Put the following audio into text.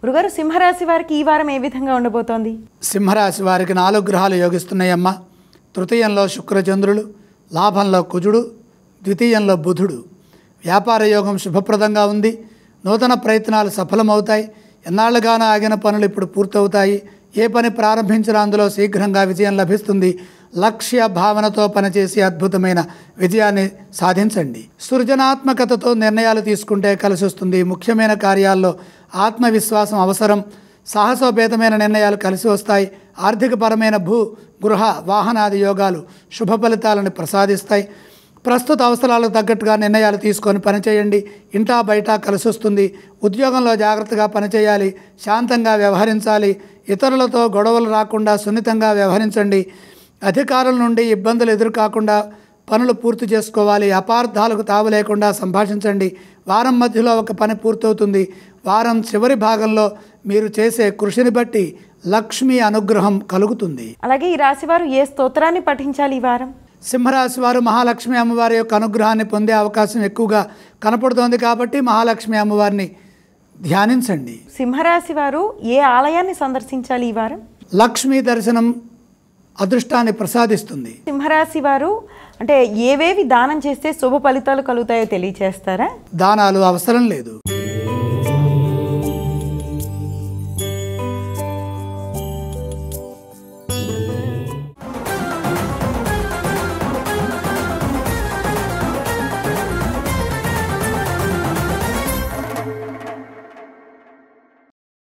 గురుగారు, సింహరాశి వారికి ఈ వారం ఏ విధంగా ఉండబోతోంది? సింహరాశి వారికి 4 గ్రహాలు యోగిస్తున్నాయమ్మ. తృతీయంలో శుక్రచంద్రులు, లాభంలో కుజుడు, ద్వితీయంలో బుధుడు. వ్యాపార యోగం శుభప్రదంగా ఉంది. నూతన ప్రయత్నాలు సఫలమవుతాయి. ఎన్నాళ్ళుగానో ఆగిన పనులు ఇప్పుడు పూర్తవుతాయి. ఏ పని ప్రారంభించినా అందులో శీఘ్రంగా విజయం లభిస్తుంది. లక్ష్య భావనతో పనిచేసి అద్భుతమైన విజయాన్ని సాధించండి. సృజనాత్మకతతో నిర్ణయాలు తీసుకుంటే కలిసి వస్తుంది. ముఖ్యమైన కార్యాల్లో ఆత్మవిశ్వాసం అవసరం. సాహసోపేతమైన నిర్ణయాలు కలిసి వస్తాయి. ఆర్థికపరమైన గృహ వాహనాది యోగాలు శుభ ఫలితాలను ప్రసాదిస్తాయి. ప్రస్తుత అవసరాలకు తగ్గట్టుగా నిర్ణయాలు తీసుకొని పనిచేయండి. ఇంటా బయట కలిసి వస్తుంది. ఉద్యోగంలో జాగ్రత్తగా పనిచేయాలి. శాంతంగా వ్యవహరించాలి. ఇతరులతో గొడవలు రాకుండా సున్నితంగా వ్యవహరించండి. అధికారుల నుండి ఇబ్బందులు ఎదురుకాకుండా పనులు పూర్తి చేసుకోవాలి. అపార్థాలకు తావు లేకుండా సంభాషించండి. వారం మధ్యలో ఒక పని పూర్తవుతుంది. వారం చివరి భాగంలో మీరు చేసే కృషిని బట్టి లక్ష్మి అనుగ్రహం కలుగుతుంది. అలాగే ఈ రాశి వారు ఏ స్తోత్రాన్ని పఠించాలి ఈ వారం? సింహరాశి వారు మహాలక్ష్మి అమ్మవారి యొక్క అనుగ్రహాన్ని పొందే అవకాశం ఎక్కువగా కనపడుతోంది కాబట్టి మహాలక్ష్మి అమ్మవారిని ధ్యానించండి. సింహరాశి వారు ఏ ఆలయాన్ని సందర్శించాలి ఈ వారం? లక్ష్మీ దర్శనం అదృష్టాన్ని ప్రసాదిస్తుంది. సింహరాశి వారు అంటే ఏవేవి దానం చేస్తే శుభ ఫలితాలు కలుగుతాయో తెలియచేస్తారా? దానాలు అవసరం లేదు.